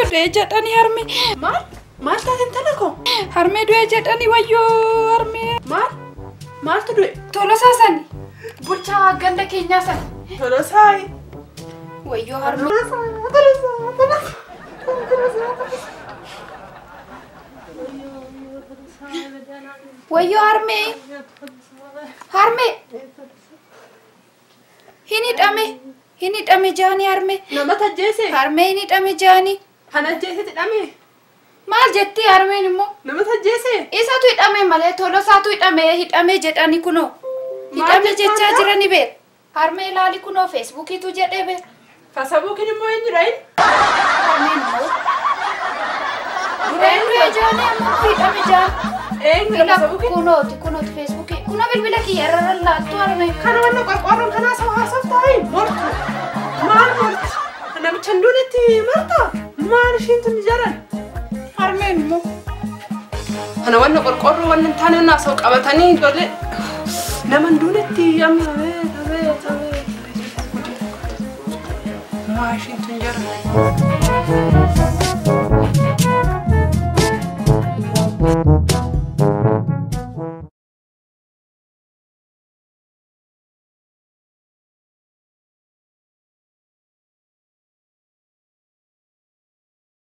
wayyo deejadhani harme. Maal taateen tana koo? Harme deejadhani wayyo harme. Maaltu du'e? Tolosaa sani. Bulchaa ganda keenyaa sani. Tolosaa. Wayyo harme. Wayyo harme. Harme. Hini dhame jaani harme. Nama tajjeese? Harme hini dhame jaani. Kan ajjeesetti dhame? Maal jetti harmeen immoo? Nama tajjeese? Isatu hidhame malee Tolosaatu hidhame jedhani kunoo. Hidhame jechaa jirani beer. Harmee ilaali kunoo Feesbuukiitu jedhee beer. Feesbuukiin immoo eenyudha inni? Harmeen immoo. Duree jaani ammoo hidhame jaani. Eenyu Feesbuukiin? Kunooti Feesbuukii. Kunoo bilbila kiyya irra laattu harmee. Kana wanna qorqoorroon kanaa haasaf taa'e mortu. Maal morti? Namicha duunetti marta? Maal ishiin tun jaran? Harmeen immoo. Kana wanna qorqoorroo wanna hin taane naasoo qabatanii ijoollee nama duunetti amma Maal ishiin tun jaran?